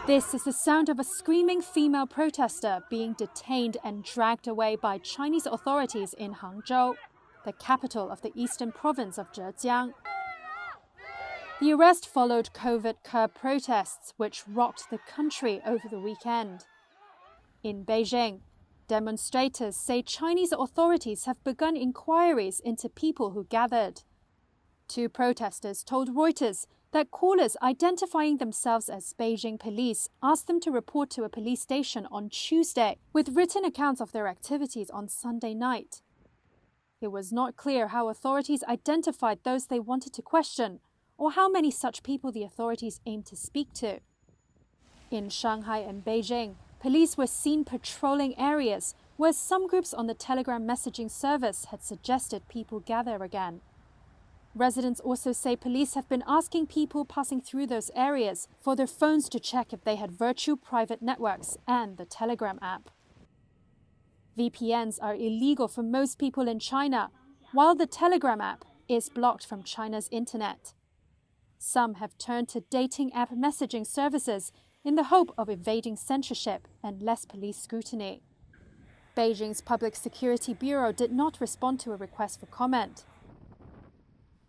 This is the sound of a screaming female protester being detained and dragged away by Chinese authorities in Hangzhou, the capital of the eastern province of Zhejiang. The arrest followed COVID curb protests, which rocked the country over the weekend. In Beijing, demonstrators say Chinese authorities have begun inquiries into people who gathered. Two protesters told Reuters that callers identifying themselves as Beijing police asked them to report to a police station on Tuesday with written accounts of their activities on Sunday night. It was not clear how authorities identified those they wanted to question or how many such people the authorities aimed to speak to. In Shanghai and Beijing, police were seen patrolling areas where some groups on the Telegram messaging service had suggested people gather again. Residents also say police have been asking people passing through those areas for their phones to check if they had virtual private networks and the Telegram app. VPNs are illegal for most people in China, while the Telegram app is blocked from China's internet. Some have turned to dating app messaging services in the hope of evading censorship and less police scrutiny. Beijing's Public Security Bureau did not respond to a request for comment.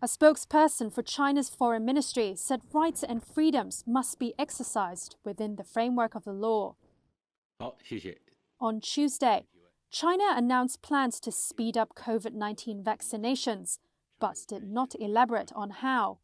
A spokesperson for China's foreign ministry said rights and freedoms must be exercised within the framework of the law. On Tuesday, China announced plans to speed up COVID-19 vaccinations, but did not elaborate on how.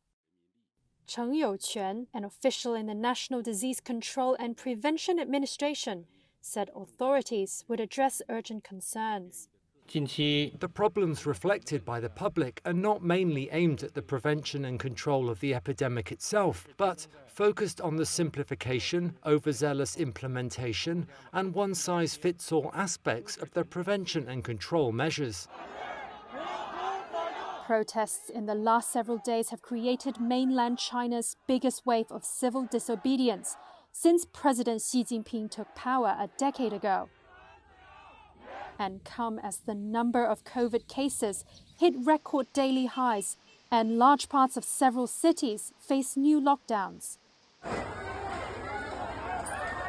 Cheng Youquan, an official in the National Disease Control and Prevention Administration, said authorities would address urgent concerns. The problems reflected by the public are not mainly aimed at the prevention and control of the epidemic itself, but focused on the simplification, overzealous implementation, and one-size-fits-all aspects of the prevention and control measures. Protests in the last several days have created mainland China's biggest wave of civil disobedience since President Xi Jinping took power a decade ago. And come as the number of COVID cases hit record daily highs and large parts of several cities face new lockdowns.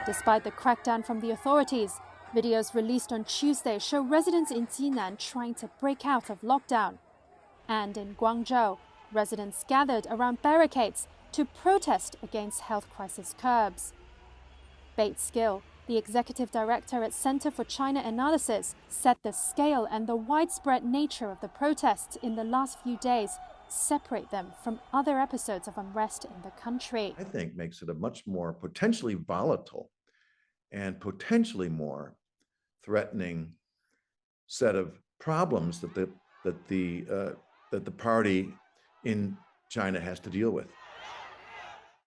Despite the crackdown from the authorities, videos released on Tuesday show residents in Jinan trying to break out of lockdown. And in Guangzhou, residents gathered around barricades to protest against health crisis curbs. Bates Gill, the executive director at Center for China Analysis, said the scale and the widespread nature of the protests in the last few days separate them from other episodes of unrest in the country. I think makes it a much more potentially volatile and potentially more threatening set of problems that the party in China has to deal with.